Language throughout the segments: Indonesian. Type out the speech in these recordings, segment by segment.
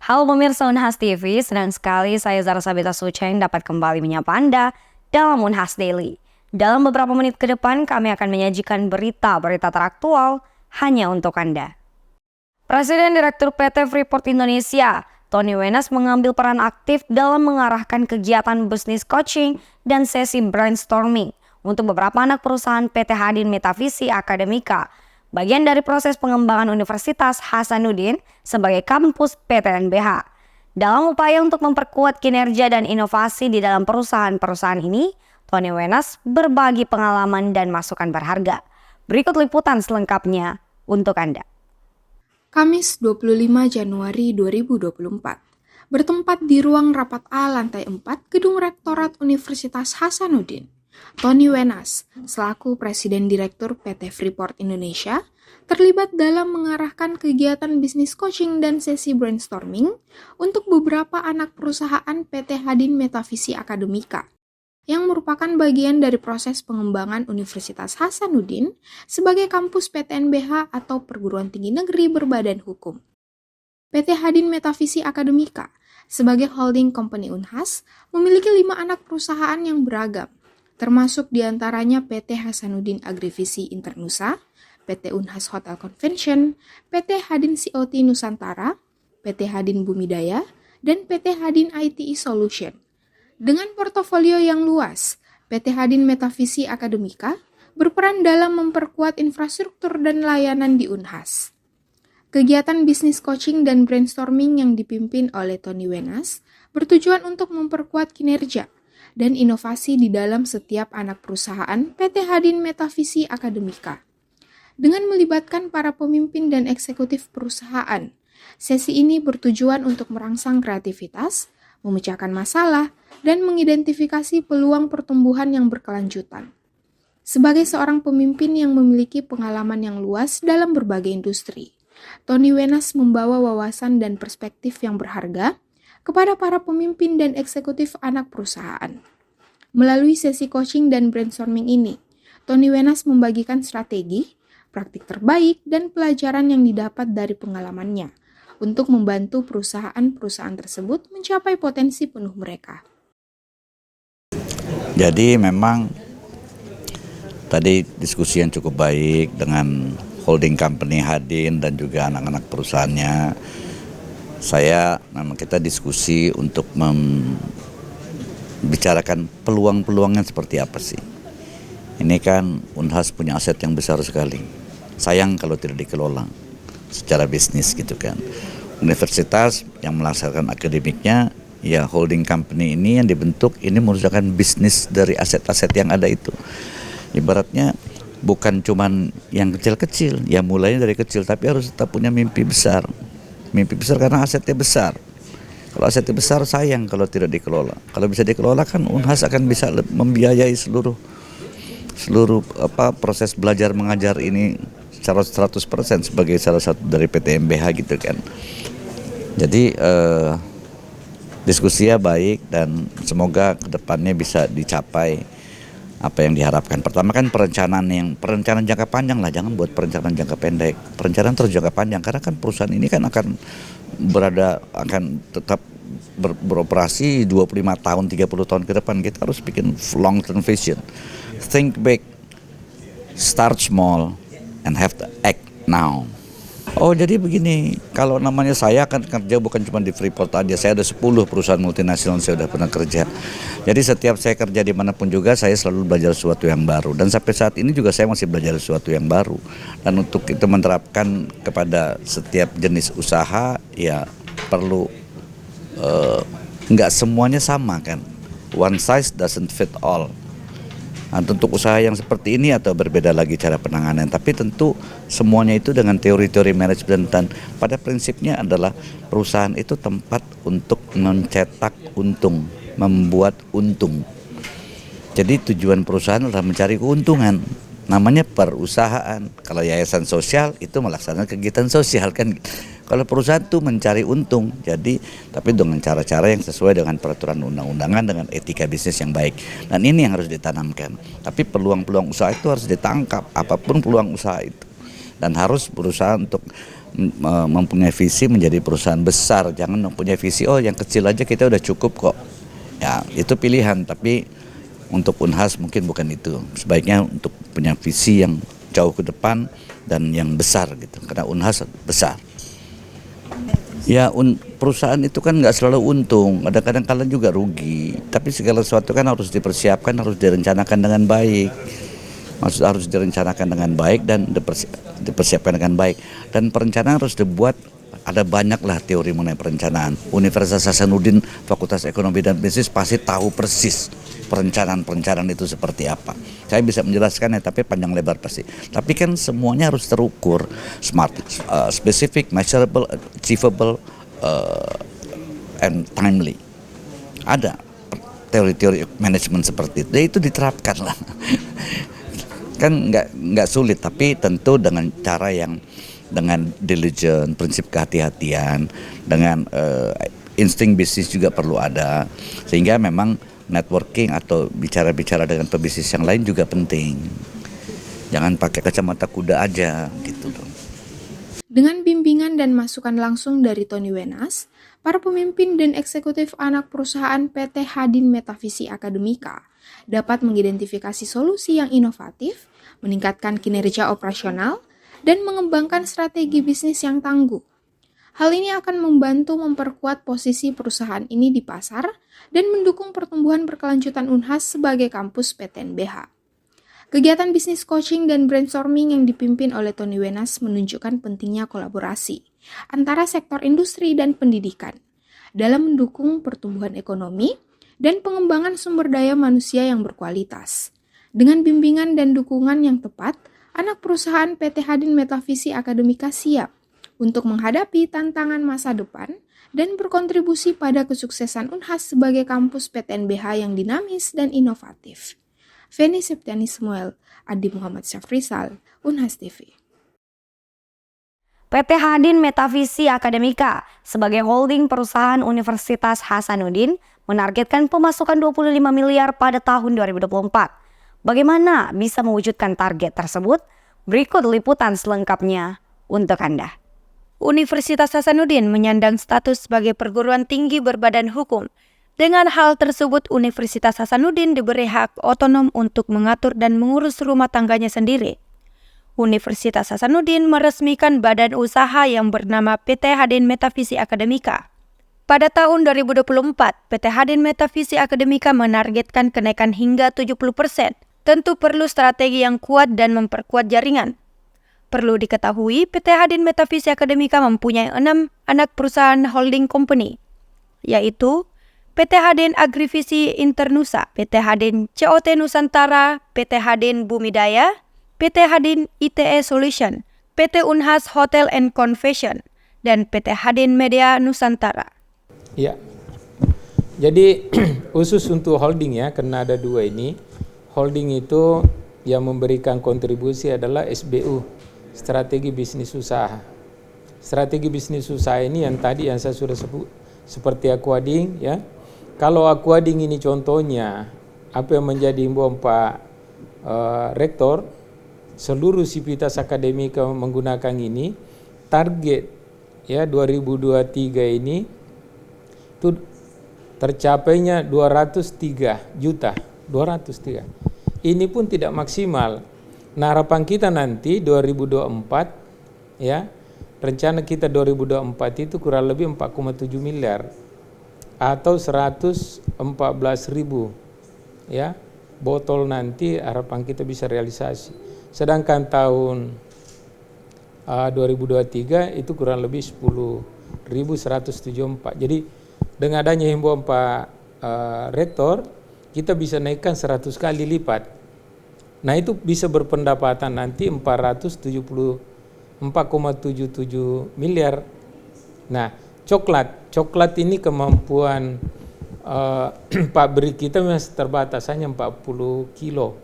Halo pemirsa Unhas TV, senang sekali saya Zara Sabita Suceng dapat kembali menyapa Anda dalam Unhas Daily. Dalam beberapa menit ke depan kami akan menyajikan berita-berita teraktual hanya untuk Anda. Presiden Direktur PT Freeport Indonesia, Tony Wenas mengambil peran aktif dalam mengarahkan kegiatan bisnis coaching dan sesi brainstorming untuk beberapa anak perusahaan PT Hadin Metavisi Akademika, bagian dari proses pengembangan Universitas Hasanuddin sebagai kampus PTNBH. Dalam upaya untuk memperkuat kinerja dan inovasi di dalam perusahaan-perusahaan ini, Tony Wenas berbagi pengalaman dan masukan berharga. Berikut liputan selengkapnya untuk Anda. Kamis 25 Januari 2024, bertempat di ruang rapat A lantai 4 Gedung Rektorat Universitas Hasanuddin, Tony Wenas, selaku Presiden Direktur PT Freeport Indonesia, terlibat dalam mengarahkan kegiatan bisnis coaching dan sesi brainstorming untuk beberapa anak perusahaan PT Hadin Metavisi Akademika, yang merupakan bagian dari proses pengembangan Universitas Hasanuddin sebagai kampus PTNBH atau Perguruan Tinggi Negeri Berbadan Hukum. PT Hadin Metavisi Akademika sebagai holding company Unhas memiliki 5 anak perusahaan yang beragam, termasuk diantaranya PT Hasanuddin Agrivisi Internusa, PT Unhas Hotel Convention, PT Hadin COT Nusantara, PT Hadin Bumidaya, dan PT Hadin ITE Solution. Dengan portofolio yang luas, PT Hadin Metavisi Akademika berperan dalam memperkuat infrastruktur dan layanan di Unhas. Kegiatan bisnis coaching dan brainstorming yang dipimpin oleh Tony Wenas bertujuan untuk memperkuat kinerja dan inovasi di dalam setiap anak perusahaan PT Hadin Metavisi Akademika. Dengan melibatkan para pemimpin dan eksekutif perusahaan, sesi ini bertujuan untuk merangsang kreativitas, memecahkan masalah, dan mengidentifikasi peluang pertumbuhan yang berkelanjutan. Sebagai seorang pemimpin yang memiliki pengalaman yang luas dalam berbagai industri, Tony Wenas membawa wawasan dan perspektif yang berharga kepada para pemimpin dan eksekutif anak perusahaan. Melalui sesi coaching dan brainstorming ini, Tony Wenas membagikan strategi, praktik terbaik, dan pelajaran yang didapat dari pengalamannya untuk membantu perusahaan-perusahaan tersebut mencapai potensi penuh mereka. Jadi memang tadi diskusi yang cukup baik dengan holding company Hadin dan juga anak-anak perusahaannya. Kita diskusi untuk membicarakan peluang-peluangnya seperti apa sih. Ini kan Unhas punya aset yang besar sekali. Sayang kalau tidak dikelola secara bisnis gitu kan. Universitas yang melaksanakan akademiknya, ya holding company ini yang dibentuk ini merupakan bisnis dari aset-aset yang ada itu. Ibaratnya bukan cuman yang kecil-kecil, ya mulainya dari kecil, tapi harus tetap punya mimpi besar. Mimpi besar karena asetnya besar. Kalau asetnya besar sayang kalau tidak dikelola. Kalau bisa dikelola kan Unhas akan bisa membiayai seluruh proses belajar mengajar ini secara 100% sebagai salah satu dari PTNBH gitu kan. Jadi diskusinya baik dan semoga kedepannya bisa dicapai apa yang diharapkan. Pertama kan perencanaan jangka panjang lah, jangan buat perencanaan jangka pendek. Perencanaan terus jangka panjang karena kan perusahaan ini kan akan tetap beroperasi 25 tahun, 30 tahun ke depan. Kita harus bikin long term vision. Think big, start small, and have to act now. Oh jadi begini, kalau namanya saya akan kerja bukan cuma di Freeport aja, saya ada 10 perusahaan multinasional saya sudah pernah kerja. Jadi setiap saya kerja dimanapun juga saya selalu belajar sesuatu yang baru. Dan sampai saat ini juga saya masih belajar sesuatu yang baru. Dan untuk itu menerapkan kepada setiap jenis usaha ya perlu nggak semuanya sama kan. One size doesn't fit all. Nah, untuk usaha yang seperti ini atau berbeda lagi cara penanganan, tapi tentu semuanya itu dengan teori-teori manajemen dan pada prinsipnya adalah perusahaan itu tempat untuk mencetak untung, membuat untung. Jadi tujuan perusahaan adalah mencari keuntungan, namanya perusahaan. Kalau yayasan sosial itu melaksanakan kegiatan sosial kan. Kalau perusahaan itu mencari untung, jadi tapi dengan cara-cara yang sesuai dengan peraturan undang-undangan dengan etika bisnis yang baik. Dan ini yang harus ditanamkan. Tapi peluang-peluang usaha itu harus ditangkap, apapun peluang usaha itu. Dan harus berusaha untuk mempunyai visi menjadi perusahaan besar. Jangan mempunyai visi, oh yang kecil aja kita udah cukup kok. Ya itu pilihan, tapi untuk Unhas mungkin bukan itu. Sebaiknya untuk punya visi yang jauh ke depan dan yang besar gitu. Karena Unhas besar. Ya perusahaan itu kan nggak selalu untung, kadang-kadang kalian juga rugi. Tapi segala sesuatu kan harus dipersiapkan, harus direncanakan dengan baik. Maksud harus direncanakan dengan baik dan dipersiapkan dengan baik. Dan perencanaan harus dibuat, ada banyaklah teori mengenai perencanaan. Universitas Hasanuddin Fakultas Ekonomi dan Bisnis pasti tahu persis perencanaan itu seperti apa. Saya bisa menjelaskannya tapi panjang lebar pasti. Tapi kan semuanya harus terukur, smart, specific, measurable, achievable, and timely. Ada teori-teori manajemen seperti itu, itu diterapkan lah. Kan nggak sulit, tapi tentu dengan cara yang dengan diligent, prinsip kehati-hatian, dengan insting bisnis juga perlu ada, sehingga memang networking atau bicara-bicara dengan pebisnis yang lain juga penting. Jangan pakai kacamata kuda aja gitu dong. Dengan bimbingan dan masukan langsung dari Tony Wenas, para pemimpin dan eksekutif anak perusahaan PT Hadin Metavisi Akademika dapat mengidentifikasi solusi yang inovatif, meningkatkan kinerja operasional, dan mengembangkan strategi bisnis yang tangguh. Hal ini akan membantu memperkuat posisi perusahaan ini di pasar dan mendukung pertumbuhan berkelanjutan Unhas sebagai kampus PTNBH. Kegiatan bisnis coaching dan brainstorming yang dipimpin oleh Tony Wenas menunjukkan pentingnya kolaborasi antara sektor industri dan pendidikan dalam mendukung pertumbuhan ekonomi dan pengembangan sumber daya manusia yang berkualitas. Dengan bimbingan dan dukungan yang tepat, anak perusahaan PT Hadin Metavisi Akademika siap untuk menghadapi tantangan masa depan dan berkontribusi pada kesuksesan Unhas sebagai kampus PTNBH yang dinamis dan inovatif. Feni Septiani Samuel, Adi Muhammad Syafrisal, Unhas TV. PT Hadin Metavisi Akademika sebagai holding perusahaan Universitas Hasanuddin menargetkan pemasukan 25 miliar pada tahun 2024. Bagaimana bisa mewujudkan target tersebut? Berikut liputan selengkapnya untuk Anda. Universitas Hasanuddin menyandang status sebagai perguruan tinggi berbadan hukum. Dengan hal tersebut, Universitas Hasanuddin diberi hak otonom untuk mengatur dan mengurus rumah tangganya sendiri. Universitas Hasanuddin meresmikan badan usaha yang bernama PT Hadin Metavisi Akademika. Pada tahun 2024, PT Hadin Metavisi Akademika menargetkan kenaikan hingga 70%. Tentu perlu strategi yang kuat dan memperkuat jaringan. Perlu diketahui, PT Hadin Metavisi Akademika mempunyai 6 anak perusahaan holding company, yaitu PT Hadin Agrivisi Internusa, PT Hadin COT Nusantara, PT Hadin Bumidaya, PT Hadin ITE Solution, PT Unhas Hotel and Convention, dan PT Hadin Media Nusantara. Ya, jadi khusus untuk holding ya, karena ada dua ini. Holding itu yang memberikan kontribusi adalah SBU, strategi bisnis usaha. Strategi bisnis usaha ini yang tadi yang saya sudah sebut, seperti Aquading ya. Kalau Aquading ini contohnya, apa yang menjadi himbauan Pak Rektor, seluruh sivitas akademika menggunakan ini, target ya 2023 ini itu tercapainya 203 juta, 203. Ini pun tidak maksimal. Nah, harapan kita nanti 2024 ya, rencana kita 2024 itu kurang lebih 4,7 miliar atau 114.000 ya botol nanti harapan kita bisa realisasi. Sedangkan tahun 2023 itu kurang lebih 10.174. Jadi dengan adanya himbauan Pak Rektor, kita bisa naikkan 100 kali lipat. Nah, itu bisa berpendapatan nanti 477 miliar. Nah, coklat ini kemampuan pabrik kita masih terbatas, hanya 40 kilo.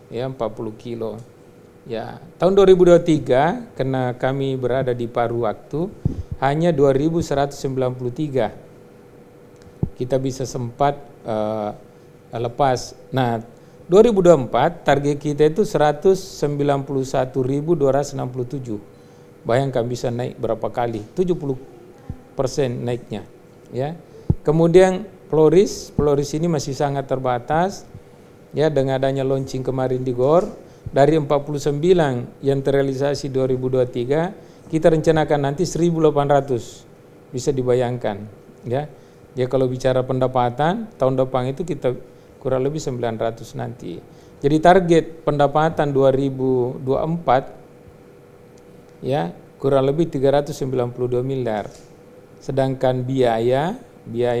Ya, 40 kilo. Ya, tahun 2023 karena kami berada di paruh waktu hanya 2193. Kita bisa sempat lepas. Nah, 2024 target kita itu 191.267. Bayangkan bisa naik berapa kali, 70% naiknya. Ya. Kemudian Floris ini masih sangat terbatas. Ya, dengan adanya launching kemarin di GOR, dari 49 yang terrealisasi 2023, kita rencanakan nanti 1.800. Bisa dibayangkan. Ya. Ya, kalau bicara pendapatan, tahun depan itu kita kurang lebih 900 nanti. Jadi target pendapatan 2024 ya kurang lebih 392 miliar. Sedangkan biaya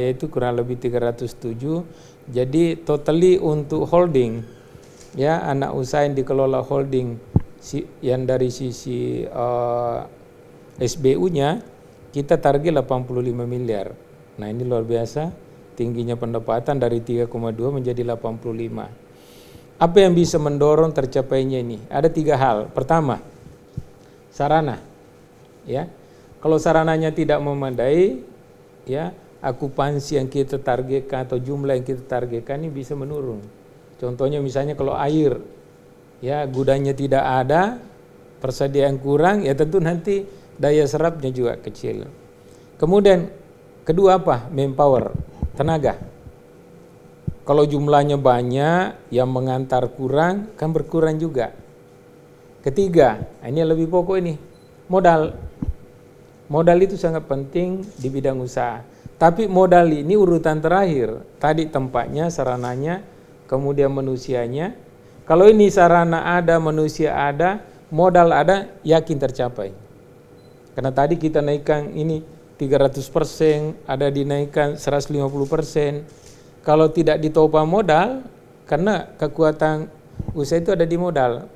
itu kurang lebih 307. Jadi totally untuk holding ya, anak usaha yang dikelola holding yang dari sisi SBU-nya kita target 85 miliar. Nah, ini luar biasa tingginya pendapatan dari 3,2 menjadi 85. Apa yang bisa mendorong tercapainya ini? Ada 3 hal. Pertama, sarana. Ya. Kalau sarananya tidak memadai, ya, akupansi yang kita targetkan atau jumlah yang kita targetkan ini bisa menurun. Contohnya misalnya kalau air, ya, gudangnya tidak ada, persediaan kurang, ya tentu nanti daya serapnya juga kecil. Kemudian kedua apa? Manpower, tenaga. Kalau jumlahnya banyak, yang mengantar kurang, kan berkurang juga. Ketiga, ini yang lebih pokok ini, modal. Modal itu sangat penting di bidang usaha. Tapi modal ini urutan terakhir. Tadi tempatnya, sarananya, kemudian manusianya. Kalau ini sarana ada, manusia ada, modal ada, yakin tercapai. Karena tadi kita naikkan ini 300%, ada dinaikkan 150%. Kalau tidak ditopang modal, karena kekuatan usaha itu ada di modal.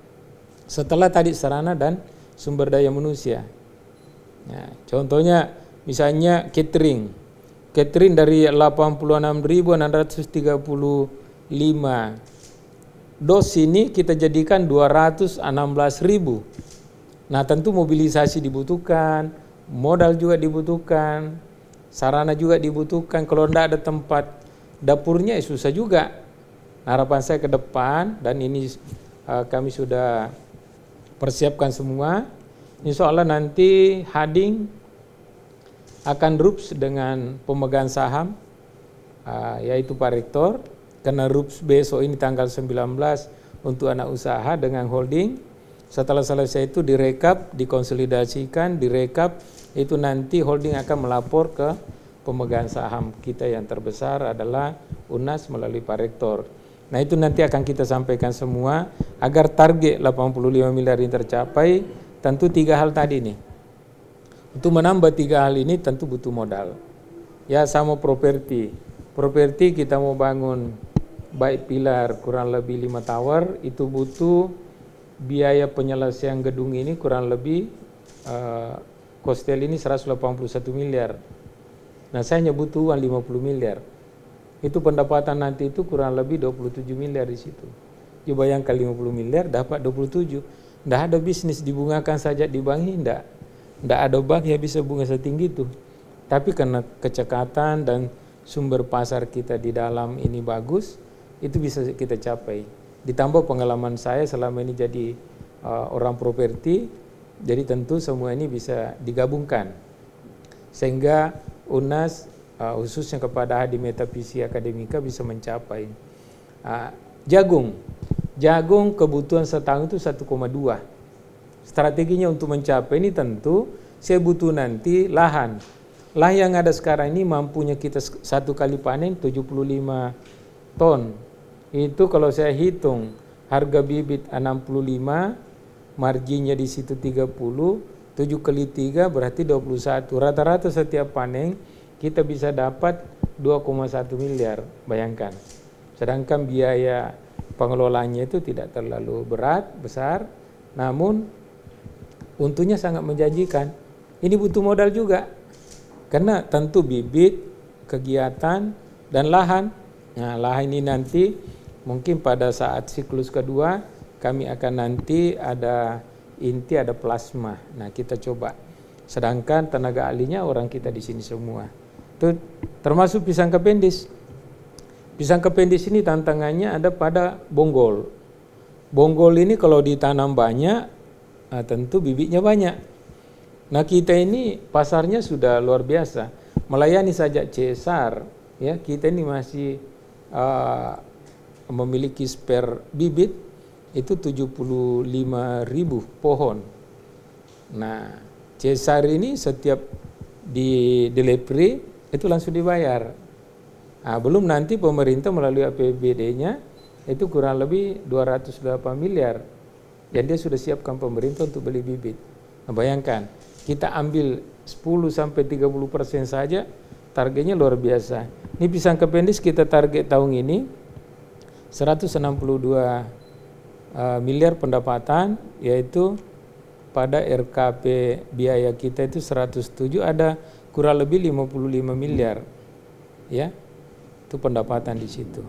Setelah tadi sarana dan sumber daya manusia. Nah, contohnya misalnya catering. Catering dari 86.635 dos ini kita jadikan 216.000. Nah, tentu mobilisasi dibutuhkan, modal juga dibutuhkan, sarana juga dibutuhkan. Kalau tidak ada tempat dapurnya susah juga. Harapan saya ke depan, dan ini kami sudah persiapkan semua. Insya Allah nanti Hading akan RUPS dengan pemegang saham, yaitu Pak Rektor. Karena RUPS besok ini tanggal 19 untuk anak usaha dengan holding. Setelah selesai itu direkap, dikonsolidasikan, direkap, itu nanti holding akan melapor ke pemegang saham kita yang terbesar adalah UNAS melalui Pak Rektor. Nah, itu nanti akan kita sampaikan semua agar target 85 miliar ini tercapai. Tentu 3 hal tadi nih. Untuk menambah 3 hal ini tentu butuh modal. Ya, sama properti. Properti kita mau bangun baik pilar kurang lebih 5 tower, itu butuh biaya penyelesaian gedung ini kurang lebih kostel ini 181 miliar. Nah, saya hanya butuh uang 50 miliar. Itu pendapatan nanti itu kurang lebih 27 miliar di situ. Coba bayangkan 50 miliar dapat 27. Tidak ada bisnis dibungakan saja di bank ini, tidak ada bank yang bisa bunga setinggi itu. Tapi karena kecekatan dan sumber pasar kita di dalam ini bagus, itu bisa kita capai. Ditambah pengalaman saya selama ini jadi orang properti, jadi tentu semua ini bisa digabungkan. Sehingga UNAS khususnya kepada Hadi Metafisi Akademika bisa mencapai. Jagung kebutuhan setahun itu 1,2. Strateginya untuk mencapai ini tentu saya butuh nanti lahan. Lahan yang ada sekarang ini mampunya kita satu kali panen 75 ton. Itu kalau saya hitung harga bibit 65, marginnya di situ 30, 7 kali 3 berarti 21. Rata-rata setiap panen kita bisa dapat 2,1 miliar, bayangkan. Sedangkan biaya pengelolaannya itu tidak terlalu besar, namun untungnya sangat menjanjikan. Ini butuh modal juga, karena tentu bibit, kegiatan, dan lahan. Nah, lahan ini nanti mungkin pada saat siklus kedua kami akan nanti ada inti, ada plasma. Nah, kita coba. Sedangkan tenaga ahlinya orang kita di sini semua. Itu termasuk pisang kependis. Pisang kependis ini tantangannya ada pada bonggol. Bonggol ini kalau ditanam banyak, tentu bibitnya banyak. Nah kita ini pasarnya sudah luar biasa, melayani saja CSR, ya kita ini masih memiliki spare bibit itu 75.000 pohon. Nah CSR ini setiap di delivery itu langsung dibayar. Nah, belum nanti pemerintah melalui APBD-nya itu kurang lebih 208 miliar yang dia sudah siapkan pemerintah untuk beli bibit. Nah, bayangkan kita ambil 10-30% saja, targetnya luar biasa. Ini pisang kependis kita target tahun ini 162 miliar pendapatan, yaitu pada RKP biaya kita itu 107, ada kurang lebih 55 miliar. Ya, itu pendapatan di situ.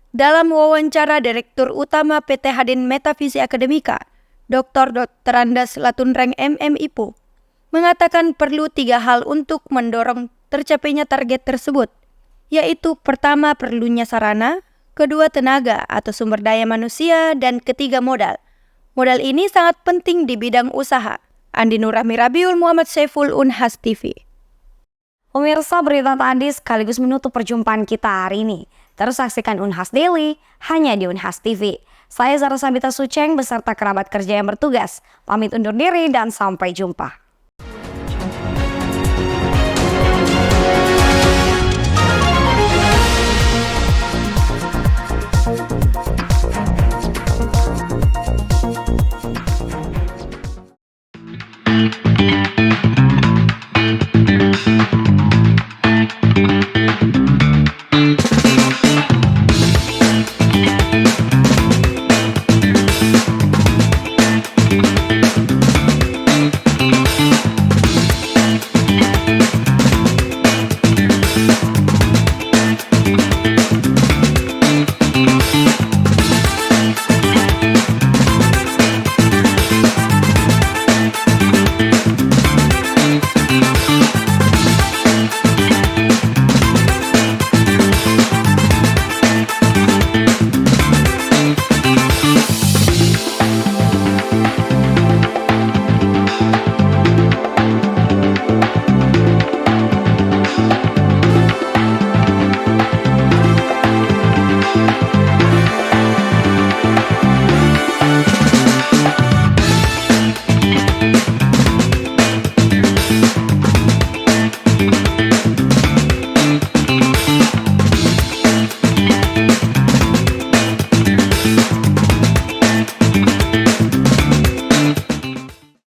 Dalam wawancara Direktur Utama PT Hadin Metafisi Akademika, Dr. Andas Latunreng MMIPO, mengatakan perlu 3 hal untuk mendorong tercapainya target tersebut, yaitu pertama perlunya sarana, kedua tenaga atau sumber daya manusia, dan ketiga modal. Modal ini sangat penting di bidang usaha. Andi Nurahmi Rabiul, Muhammad Saiful, Unhas TV. Pemirsa, berita tadi sekaligus menutup perjumpaan kita hari ini. Terus saksikan Unhas Daily hanya di Unhas TV. Saya Zara Sabita Suceng beserta kerabat kerja yang bertugas. Pamit undur diri dan sampai jumpa.